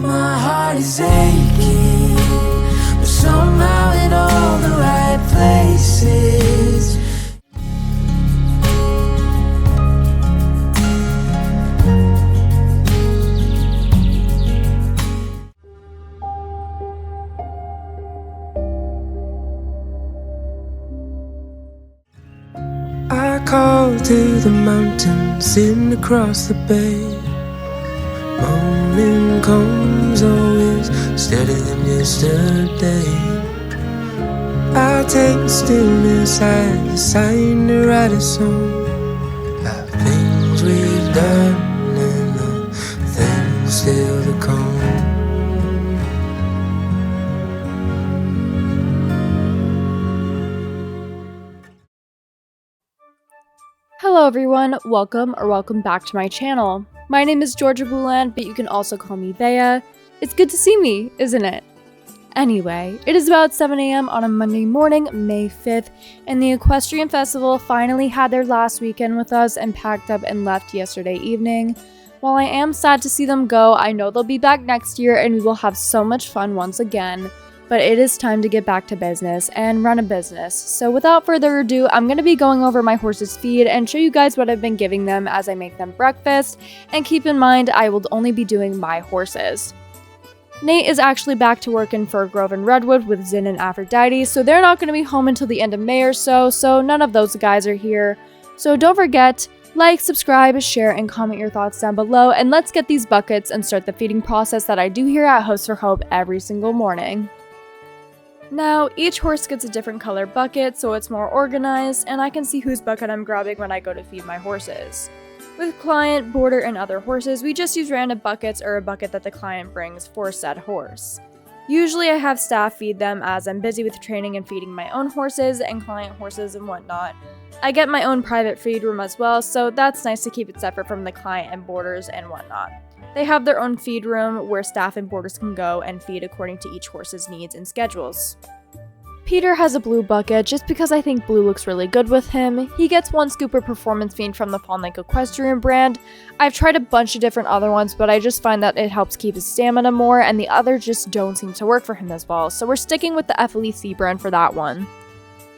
My heart is aching, but somehow in all the right places. I call to the mountain, sitting across the bay. Morning comes always steadier than yesterday. I'll take the stillness as a sign to write a song about things we've done and the things still to come. Hello everyone, welcome back to my channel. My name is Georgia Blueland, but you can also call me Veya. It's good to see me, isn't it? Anyway, it is about 7 a.m. on a Monday morning, May 5th, and the Equestrian Festival finally had their last weekend with us and packed up and left yesterday evening. While I am sad to see them go, I know they'll be back next year and we will have so much fun once again. But it is time to get back to business and run a business. So without further ado, I'm going to be going over my horse's feed and show you guys what I've been giving them as I make them breakfast. And keep in mind, I will only be doing my horses. Nate is actually back to work in Fir Grove and Redwood with Zin and Aphrodite, so they're not going to be home until the end of May or so none of those guys are here. So don't forget, like, subscribe, share, and comment your thoughts down below, and let's get these buckets and start the feeding process that I do here at Host for Hope every single morning. Now, each horse gets a different color bucket, so it's more organized, and I can see whose bucket I'm grabbing when I go to feed my horses. With client, boarder, and other horses, we just use random buckets or a bucket that the client brings for said horse. Usually I have staff feed them as I'm busy with training and feeding my own horses and client horses and whatnot. I get my own private feed room as well, so that's nice to keep it separate from the client and boarders and whatnot. They have their own feed room where staff and boarders can go and feed according to each horse's needs and schedules. Peter has a blue bucket just because I think blue looks really good with him. He gets one scoop of performance feed from the Fawn Lake Equestrian brand. I've tried a bunch of different other ones, but I just find that it helps keep his stamina more, and the others just don't seem to work for him as well, so we're sticking with the FLEC brand for that one.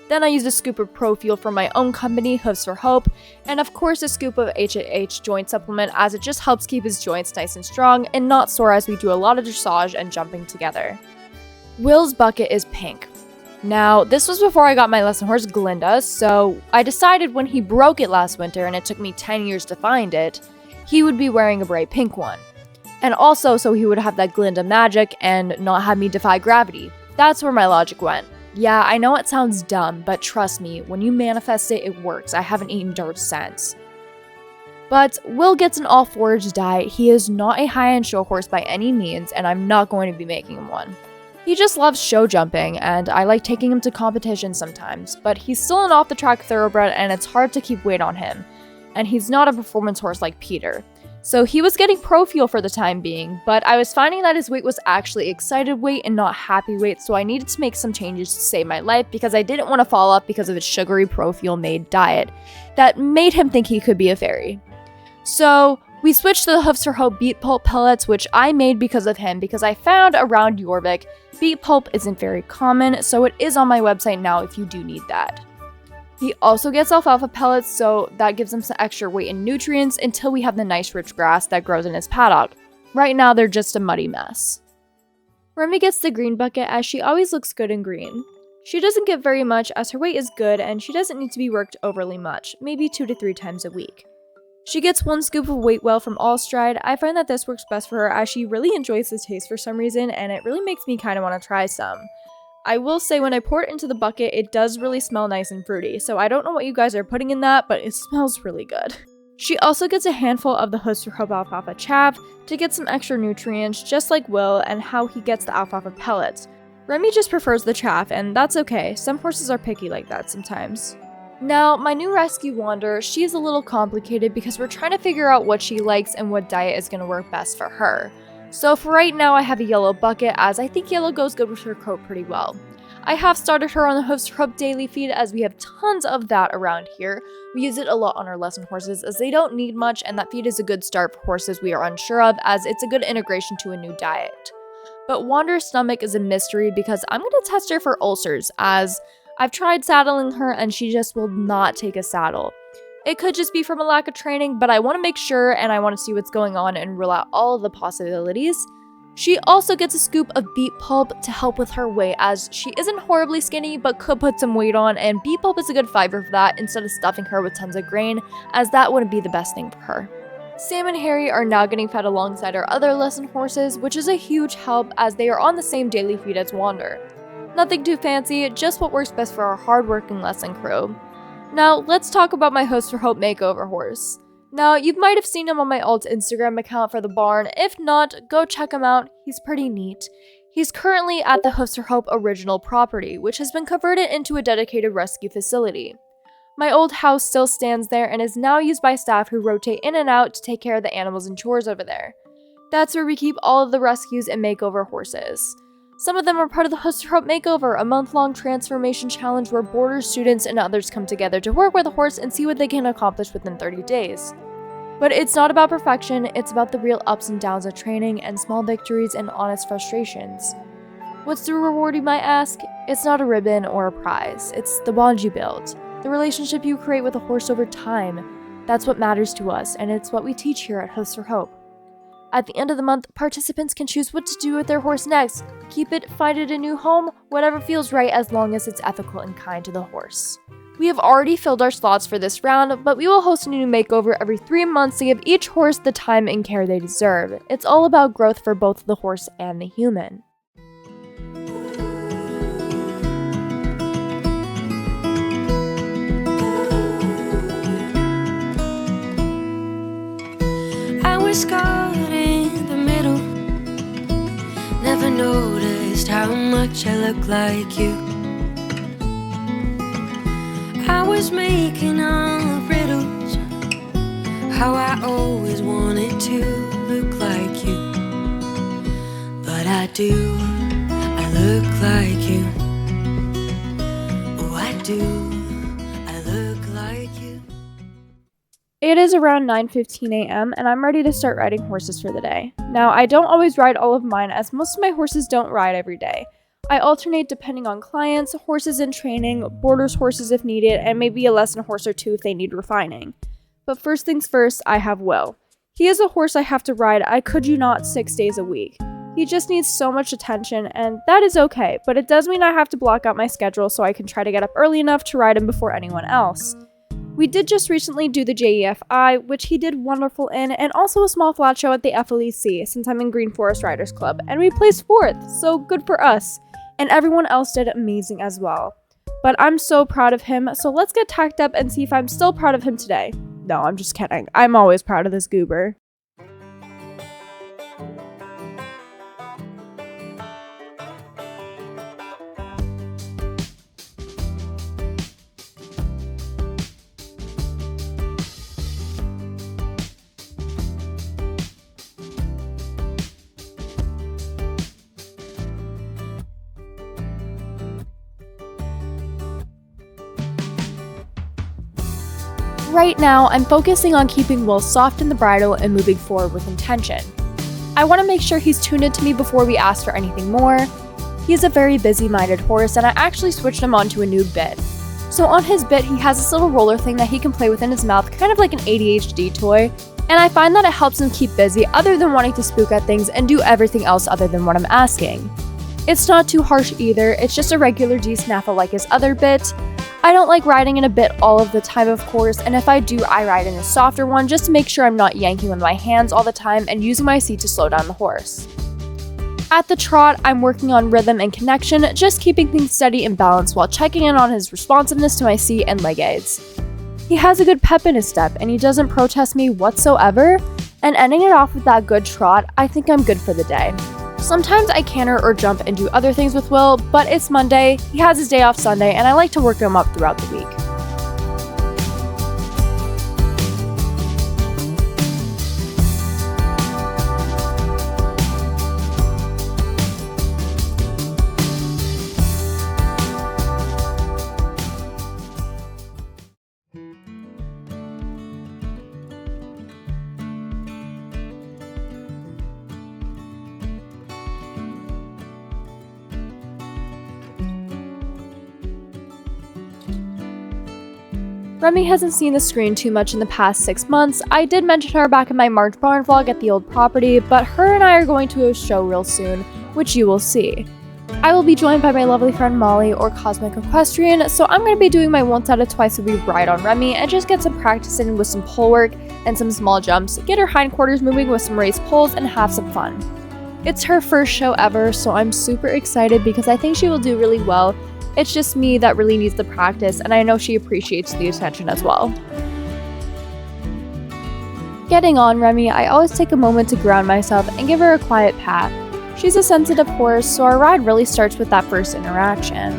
Then I use a scoop of Pro Fuel from my own company, Hooves for Hope, and of course a scoop of HFH joint supplement as it just helps keep his joints nice and strong and not sore as we do a lot of dressage and jumping together. Will's bucket is pink. Now, this was before I got my lesson horse Glinda, so I decided when he broke it last winter and it took me 10 years to find it, he would be wearing a bright pink one. And also so he would have that Glinda magic and not have me defy gravity. That's where my logic went. Yeah, I know it sounds dumb, but trust me, when you manifest it, it works. I haven't eaten dirt since. But Will gets an all-forage diet. He is not a high-end show horse by any means, and I'm not going to be making him one. He just loves show jumping, and I like taking him to competition sometimes, but he's still an off-the-track thoroughbred, and it's hard to keep weight on him. And he's not a performance horse like Peter. So he was getting Pro Fuel for the time being, but I was finding that his weight was actually excited weight and not happy weight, so I needed to make some changes to save my life because I didn't want to fall off because of his sugary Pro Fuel made diet that made him think he could be a fairy. So we switched to the Hooves for Hope beet pulp pellets, which I made because of him because I found around Jorvik beet pulp isn't very common, so it is on my website now if you do need that. He also gets alfalfa pellets, so that gives him some extra weight and nutrients until we have the nice rich grass that grows in his paddock. Right now, they're just a muddy mess. Remy gets the green bucket as she always looks good in green. She doesn't get very much as her weight is good and she doesn't need to be worked overly much, maybe 2 to 3 times a week. She gets 1 scoop of Weight Well from All Stride. I find that this works best for her as she really enjoys the taste for some reason and it really makes me kind of want to try some. I will say when I pour it into the bucket, it does really smell nice and fruity, so I don't know what you guys are putting in that, but it smells really good. She also gets a handful of the Hooves for Hope alfalfa chaff to get some extra nutrients, just like Will and how he gets the alfalfa pellets. Remy just prefers the chaff, and that's okay. Some horses are picky like that sometimes. Now, my new rescue Wander, she's a little complicated because we're trying to figure out what she likes and what diet is going to work best for her. So for right now, I have a yellow bucket as I think yellow goes good with her coat pretty well. I have started her on the Hoofs for Hope daily feed as we have tons of that around here. We use it a lot on our lesson horses as they don't need much, and that feed is a good start for horses we are unsure of as it's a good integration to a new diet. But Wander's stomach is a mystery because I'm going to test her for ulcers as I've tried saddling her and she just will not take a saddle. It could just be from a lack of training, but I want to make sure and I want to see what's going on and rule out all of the possibilities. She also gets a scoop of beet pulp to help with her weight as she isn't horribly skinny but could put some weight on, and beet pulp is a good fiber for that instead of stuffing her with tons of grain as that wouldn't be the best thing for her. Sam and Harry are now getting fed alongside our other lesson horses, which is a huge help as they are on the same daily feed as Wander. Nothing too fancy, just what works best for our hardworking lesson crew. Now, let's talk about my Hoofs for Hope makeover horse. Now, you might have seen him on my alt Instagram account for the barn. If not, go check him out. He's pretty neat. He's currently at the Hoofs for Hope original property, which has been converted into a dedicated rescue facility. My old house still stands there and is now used by staff who rotate in and out to take care of the animals and chores over there. That's where we keep all of the rescues and makeover horses. Some of them are part of the Hoofs for Hope Makeover, a month-long transformation challenge where boarders, students, and others come together to work with a horse and see what they can accomplish within 30 days. But it's not about perfection, it's about the real ups and downs of training and small victories and honest frustrations. What's the reward, you might ask? It's not a ribbon or a prize, it's the bond you build, the relationship you create with a horse over time. That's what matters to us, and it's what we teach here at Hoofs for Hope. At the end of the month, participants can choose what to do with their horse next. Keep it, find it a new home, whatever feels right as long as it's ethical and kind to the horse. We have already filled our slots for this round, but we will host a new makeover every 3 months to give each horse the time and care they deserve. It's all about growth for both the horse and the human. I was caught in the middle. Never noticed how much I look like you. I was making all riddles, how I always wanted to look like you. But I do, I look like you. Oh, I do, I look like you. It is around 9:15 a.m. and I'm ready to start riding horses for the day. Now, I don't always ride all of mine as most of my horses don't ride every day. I alternate depending on clients, horses in training, boarders' horses if needed, and maybe a lesson horse or two if they need refining. But first things first, I have Will. He is a horse I have to ride, I could you not, 6 days a week. He just needs so much attention, and that is okay, but it does mean I have to block out my schedule so I can try to get up early enough to ride him before anyone else. We did just recently do the JEFI, which he did wonderful in, and also a small flat show at the FLEC, since I'm in Green Forest Riders Club, and we placed 4th, so good for us. And everyone else did amazing as well. But I'm so proud of him, so let's get tacked up and see if I'm still proud of him today. No, I'm just kidding. I'm always proud of this goober. Right now, I'm focusing on keeping Will soft in the bridle and moving forward with intention. I want to make sure he's tuned into me before we ask for anything more. He's a very busy-minded horse, and I actually switched him onto a new bit. So on his bit, he has this little roller thing that he can play with in his mouth, kind of like an ADHD toy, and I find that it helps him keep busy other than wanting to spook at things and do everything else other than what I'm asking. It's not too harsh either, it's just a regular D-snaffle like his other bit. I don't like riding in a bit all of the time, of course, and if I do, I ride in a softer one just to make sure I'm not yanking with my hands all the time and using my seat to slow down the horse. At the trot, I'm working on rhythm and connection, just keeping things steady and balanced while checking in on his responsiveness to my seat and leg aids. He has a good pep in his step, and he doesn't protest me whatsoever, and ending it off with that good trot, I think I'm good for the day. Sometimes I canter or jump and do other things with Will, but it's Monday, he has his day off Sunday, and I like to work him up throughout the week. Remy hasn't seen the screen too much in the past 6 months. I did mention her back in my March barn vlog at the old property, but her and I are going to a show real soon, which you will see. I will be joined by my lovely friend Molly, or Cosmic Equestrian, so I'm going to be doing my once out of twice a week ride on Remy and just get some practice in with some pole work and some small jumps, get her hindquarters moving with some raised poles, and have some fun. It's her first show ever, so I'm super excited because I think she will do really well. It's just me that really needs the practice, and I know she appreciates the attention as well. Getting on Remy, I always take a moment to ground myself and give her a quiet pat. She's a sensitive horse, so our ride really starts with that first interaction.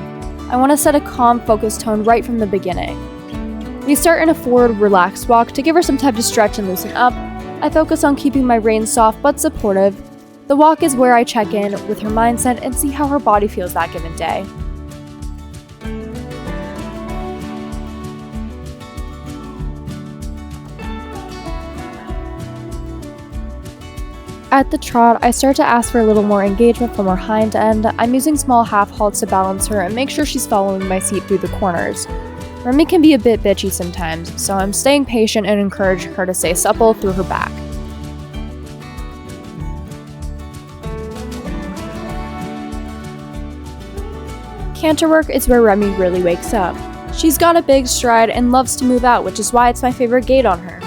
I want to set a calm, focused tone right from the beginning. We start in a forward, relaxed walk to give her some time to stretch and loosen up. I focus on keeping my reins soft but supportive. The walk is where I check in with her mindset and see how her body feels that given day. At the trot, I start to ask for a little more engagement from her hind end. I'm using small half halts to balance her and make sure she's following my seat through the corners. Remy can be a bit bitchy sometimes, so I'm staying patient and encouraging her to stay supple through her back. Canter work is where Remy really wakes up. She's got a big stride and loves to move out, which is why it's my favorite gait on her.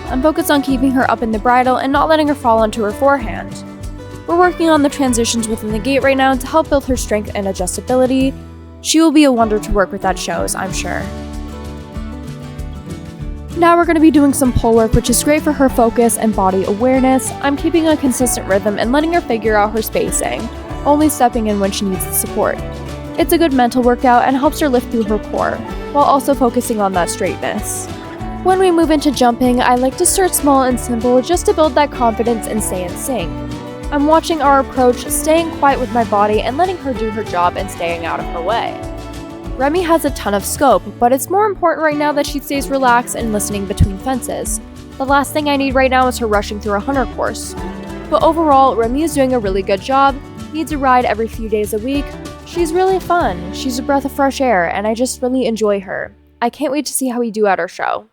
I'm focused on keeping her up in the bridle and not letting her fall onto her forehand. We're working on the transitions within the gait right now to help build her strength and adjustability. She will be a wonder to work with at shows, I'm sure. Now we're going to be doing some pole work, which is great for her focus and body awareness. I'm keeping a consistent rhythm and letting her figure out her spacing, only stepping in when she needs the support. It's a good mental workout and helps her lift through her core, while also focusing on that straightness. When we move into jumping, I like to start small and simple just to build that confidence and stay in sync. I'm watching our approach, staying quiet with my body and letting her do her job and staying out of her way. Remy has a ton of scope, but it's more important right now that she stays relaxed and listening between fences. The last thing I need right now is her rushing through a hunter course. But overall, Remy is doing a really good job, needs a ride every few days a week. She's really fun, she's a breath of fresh air, and I just really enjoy her. I can't wait to see how we do at our show.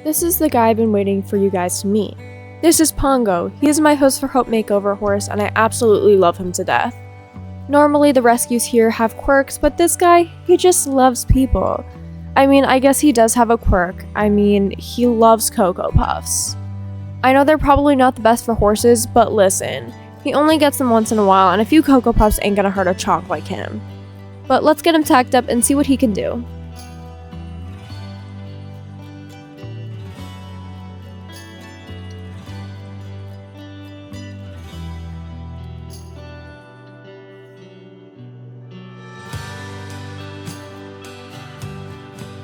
This is the guy I've been waiting for you guys to meet. This is Pongo. He is my host for Hope Makeover horse, and I absolutely love him to death. Normally the rescues here have quirks, but this guy, he just loves people. I mean, I guess he does have a quirk. He loves Cocoa Puffs. I know they're probably not the best for horses, but listen, he only gets them once in a while, and a few Cocoa Puffs ain't gonna hurt a chonk like him. But let's get him tacked up and see what he can do.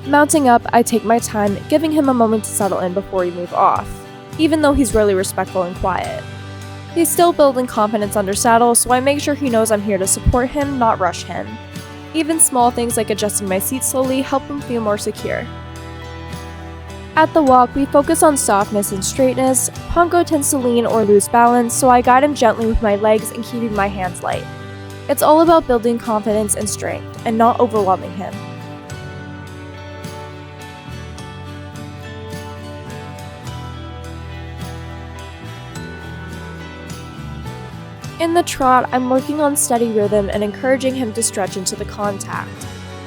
Mounting up, I take my time, giving him a moment to settle in before we move off, even though he's really respectful and quiet. He's still building confidence under saddle, so I make sure he knows I'm here to support him, not rush him. Even small things like adjusting my seat slowly help him feel more secure. At the walk, we focus on softness and straightness. Pongo tends to lean or lose balance, so I guide him gently with my legs and keeping my hands light. It's all about building confidence and strength, and not overwhelming him. In the trot, I'm working on steady rhythm and encouraging him to stretch into the contact.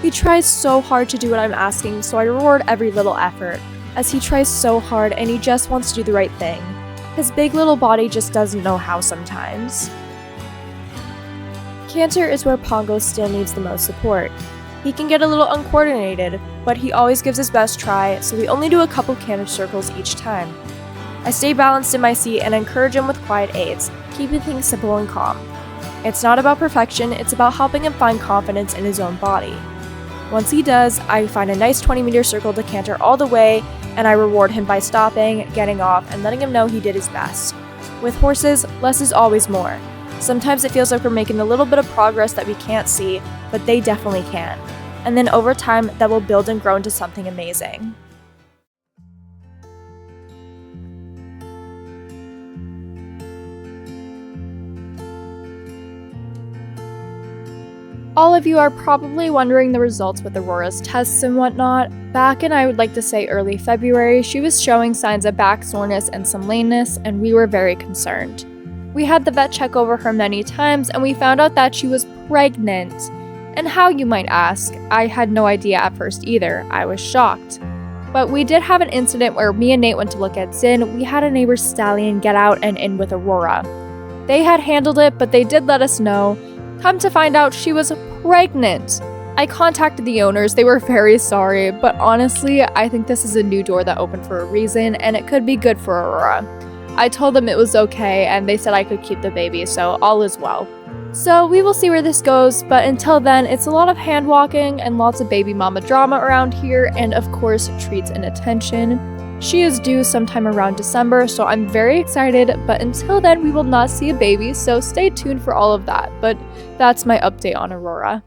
He tries so hard to do what I'm asking, so I reward every little effort, as he tries so hard and he just wants to do the right thing. His big little body just doesn't know how sometimes. Canter is where Pongo still needs the most support. He can get a little uncoordinated, but he always gives his best try, so we only do a couple canter circles each time. I stay balanced in my seat and encourage him with quiet aids, keeping things simple and calm. It's not about perfection, it's about helping him find confidence in his own body. Once he does, I find a nice 20-meter circle to canter all the way, and I reward him by stopping, getting off, and letting him know he did his best. With horses, less is always more. Sometimes it feels like we're making a little bit of progress that we can't see, but they definitely can. And then over time, that will build and grow into something amazing. All of you are probably wondering the results with Aurora's tests and whatnot. Back in, I would like to say, early February, she was showing signs of back soreness and some lameness, and we were very concerned. We had the vet check over her many times, and we found out that she was pregnant. And how, you might ask? I had no idea at first either. I was shocked. But we did have an incident where me and Nate went to look at Zin. We had a neighbor's stallion get out and in with Aurora. They had handled it, but they did let us know. Come to find out, she was pregnant. I contacted the owners. They were very sorry, but honestly, I think this is a new door that opened for a reason, and it could be good for Aurora. I told them it was okay, and they said I could keep the baby, so all is well. So we will see where this goes, but until then, it's a lot of hand walking and lots of baby mama drama around here, and of course, treats and attention. She is due sometime around December, so I'm very excited, but until then, we will not see a baby, so stay tuned for all of that. But that's my update on Aurora.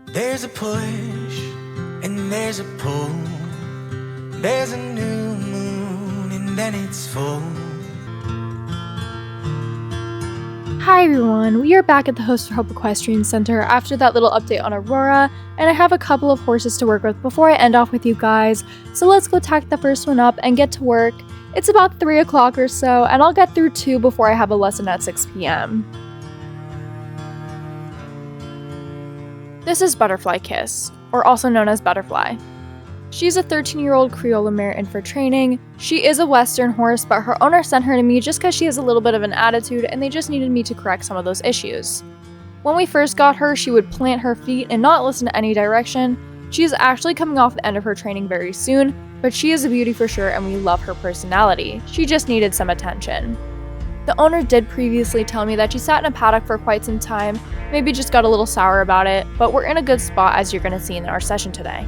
There's a push and there's a pull. There's a new moon and then it's full. Hi everyone, we are back at the Host for Hope Equestrian Center after that little update on Aurora, and I have a couple of horses to work with before I end off with you guys, so let's go tack the first one up and get to work. It's about 3 o'clock or so, and I'll get through 2 before I have a lesson at 6 p.m. This is Butterfly Kiss, or also known as Butterfly. She's a 13-year-old Creole mare in for training. She is a Western horse, but her owner sent her to me just because she has a little bit of an attitude and they just needed me to correct some of those issues. When we first got her, she would plant her feet and not listen to any direction. She is actually coming off the end of her training very soon, but she is a beauty for sure and we love her personality. She just needed some attention. The owner did previously tell me that she sat in a paddock for quite some time, maybe just got a little sour about it, but we're in a good spot as you're going to see in our session today.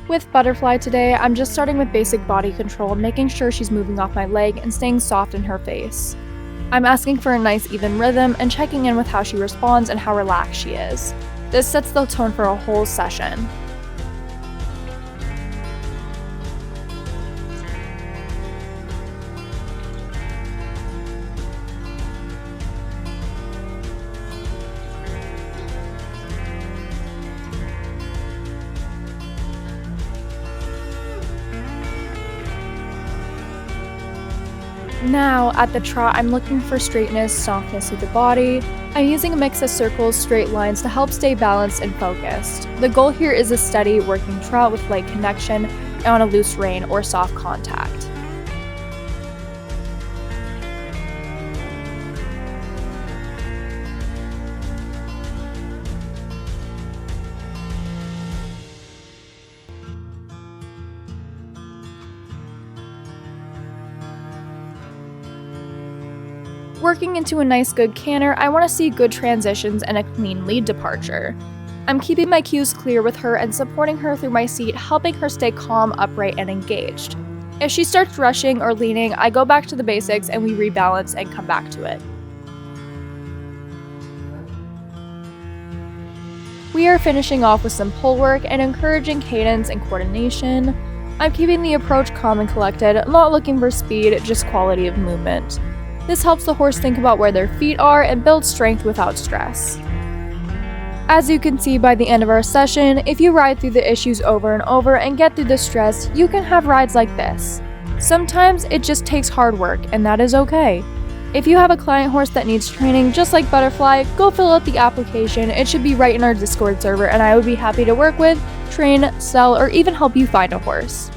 With Butterfly today, I'm just starting with basic body control, making sure she's moving off my leg and staying soft in her face. I'm asking for a nice even rhythm and checking in with how she responds and how relaxed she is. This sets the tone for a whole session. Now, at the trot, I'm looking for straightness, softness of the body. I'm using a mix of circles, straight lines to help stay balanced and focused. The goal here is a steady, working trot with light connection and on a loose rein or soft contact. Working into a nice good canter, I want to see good transitions and a clean lead departure. I'm keeping my cues clear with her and supporting her through my seat, helping her stay calm, upright, and engaged. If she starts rushing or leaning, I go back to the basics and we rebalance and come back to it. We are finishing off with some pull work and encouraging cadence and coordination. I'm keeping the approach calm and collected, not looking for speed, just quality of movement. This helps the horse think about where their feet are and build strength without stress. As you can see by the end of our session, if you ride through the issues over and over and get through the stress, you can have rides like this. Sometimes it just takes hard work, and that is okay. If you have a client horse that needs training just like Butterfly, go fill out the application. It should be right in our Discord server, and I would be happy to work with, train, sell, or even help you find a horse.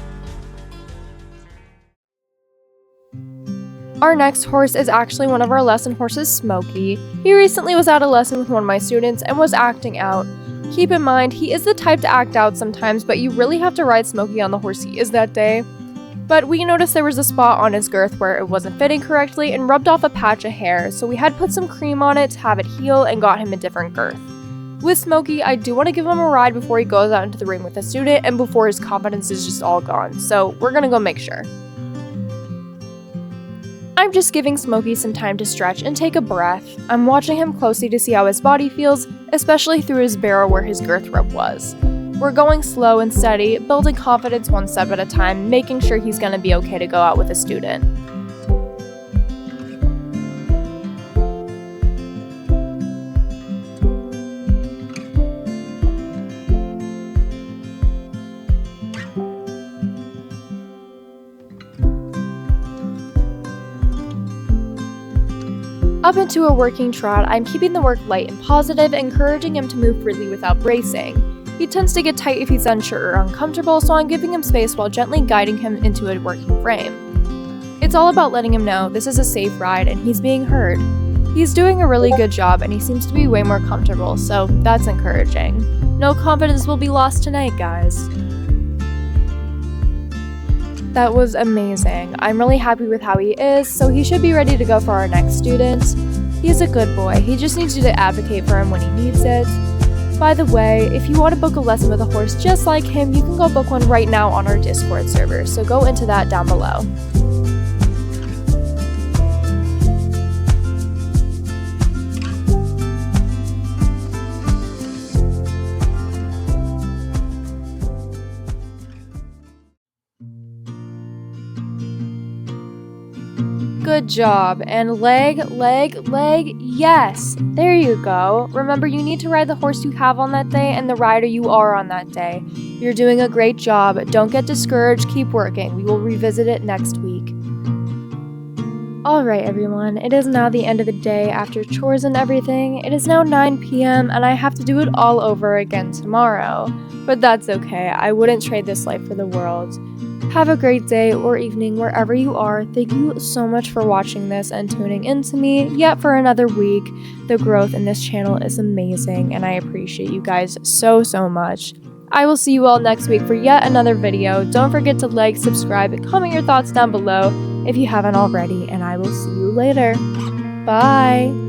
Our next horse is actually one of our lesson horses, Smokey. He recently was at a lesson with one of my students and was acting out. Keep in mind, he is the type to act out sometimes, but you really have to ride Smokey on the horse he is that day. But we noticed there was a spot on his girth where it wasn't fitting correctly and rubbed off a patch of hair, so we had put some cream on it to have it heal and got him a different girth. With Smokey, I do want to give him a ride before he goes out into the ring with a student and before his confidence is just all gone, so we're gonna go make sure. I'm just giving Smokey some time to stretch and take a breath. I'm watching him closely to see how his body feels, especially through his barrel where his girth rope was. We're going slow and steady, building confidence one step at a time, making sure he's gonna be okay to go out with a student. Up into a working trot, I'm keeping the work light and positive, encouraging him to move freely without bracing. He tends to get tight if he's unsure or uncomfortable, so I'm giving him space while gently guiding him into a working frame. It's all about letting him know this is a safe ride and he's being heard. He's doing a really good job and he seems to be way more comfortable, so that's encouraging. No confidence will be lost tonight, guys. That was amazing. I'm really happy with how he is, so he should be ready to go for our next student. He's a good boy. He just needs you to advocate for him when he needs it. By the way, if you want to book a lesson with a horse just like him, you can go book one right now on our Discord server, so go into that down below. Good job. And leg, yes. There you go. Remember, you need to ride the horse you have on that day and the rider you are on that day. You're doing a great job. Don't get discouraged. Keep working. We will revisit it next week. Alright everyone, it is now the end of the day after chores and everything. It is now 9 p.m. and I have to do it all over again tomorrow. But that's okay. I wouldn't trade this life for the world. Have a great day or evening wherever you are. Thank you so much for watching this and tuning in to me yet for another week. The growth in this channel is amazing and I appreciate you guys so much. I will see you all next week for yet another video. Don't forget to like, subscribe, and comment your thoughts down below if you haven't already, and I will see you later. Bye!